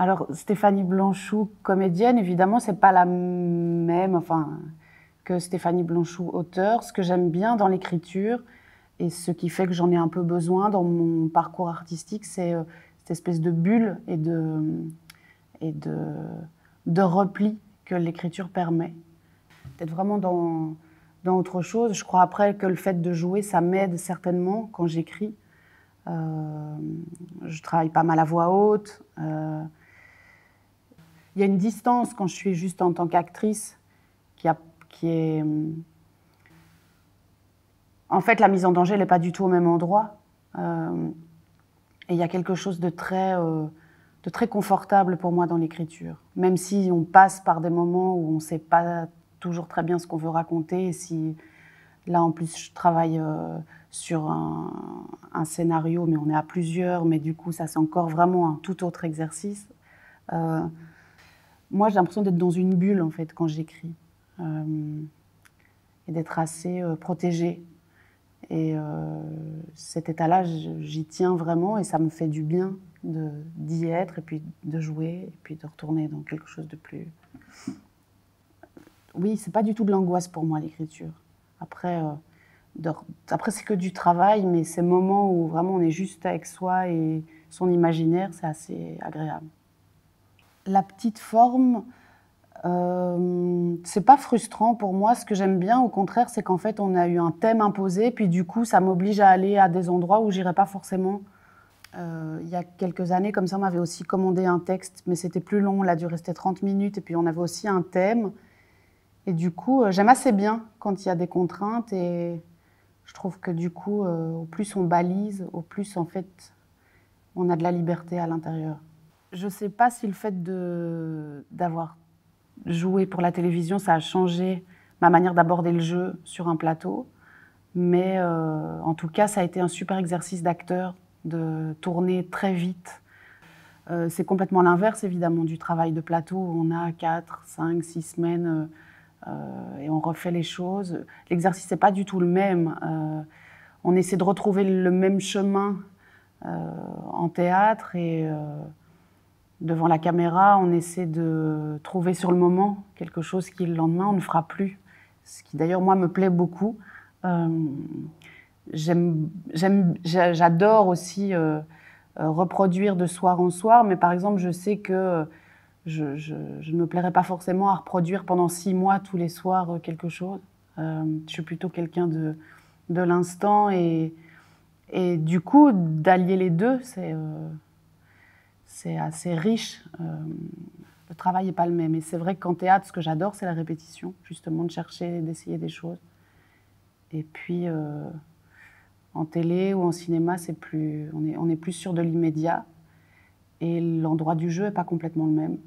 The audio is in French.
Alors, Stéphanie Blanchou, comédienne, évidemment, c'est pas la même que Stéphanie Blanchou, auteure. Ce que j'aime bien dans l'écriture, et ce qui fait que j'en ai un peu besoin dans mon parcours artistique, c'est cette espèce de bulle et de repli que l'écriture permet. D'être vraiment dans autre chose. Je crois après que le fait de jouer, ça m'aide certainement quand j'écris. Je travaille pas mal à voix haute. Il y a une distance quand je suis juste en tant qu'actrice qui est... En fait, la mise en danger, elle n'est pas du tout au même endroit. Et il y a quelque chose de très confortable pour moi dans l'écriture. Même si on passe par des moments où on ne sait pas toujours très bien ce qu'on veut raconter. Et si, là, en plus, je travaille sur un scénario, mais on est à plusieurs, mais du coup, ça, c'est encore vraiment un tout autre exercice. Moi, j'ai l'impression d'être dans une bulle, en fait, quand j'écris. Et d'être assez protégée. Et cet état-là, j'y tiens vraiment et ça me fait du bien d'y être et puis de jouer et puis de retourner dans quelque chose de plus... Oui, c'est pas du tout de l'angoisse pour moi, l'écriture. Après, c'est que du travail, mais ces moments où vraiment on est juste avec soi et son imaginaire, c'est assez agréable. La petite forme, c'est pas frustrant pour moi. Ce que j'aime bien, au contraire, c'est qu'en fait, on a eu un thème imposé, puis du coup, ça m'oblige à aller à des endroits où j'irais pas forcément. Il y a quelques années, comme ça, on m'avait aussi commandé un texte, mais c'était plus long, la durée c'était 30 minutes, et puis on avait aussi un thème. Et du coup, j'aime assez bien quand il y a des contraintes, et je trouve que du coup, au plus on balise, au plus, en fait, on a de la liberté à l'intérieur. Je sais pas si le fait d'avoir jouer pour la télévision, ça a changé ma manière d'aborder le jeu sur un plateau. Mais en tout cas, ça a été un super exercice d'acteur de tourner très vite. C'est complètement l'inverse, évidemment, du travail de plateau où on a 4, 5, 6 semaines et on refait les choses. L'exercice n'est pas du tout le même. On essaie de retrouver le même chemin en théâtre et devant la caméra, on essaie de trouver sur le moment quelque chose qui, le lendemain, on ne fera plus. Ce qui, d'ailleurs, moi, me plaît beaucoup. J'adore aussi reproduire de soir en soir, mais par exemple, je sais que je ne me plairais pas forcément à reproduire pendant 6 mois tous les soirs quelque chose. Je suis plutôt quelqu'un de l'instant et du coup, d'allier les deux, c'est assez riche. Le travail n'est pas le même. Et c'est vrai qu'en théâtre, ce que j'adore, c'est la répétition, justement, de chercher, d'essayer des choses. Et puis, en télé ou en cinéma, on est plus sûr de l'immédiat. Et l'endroit du jeu n'est pas complètement le même.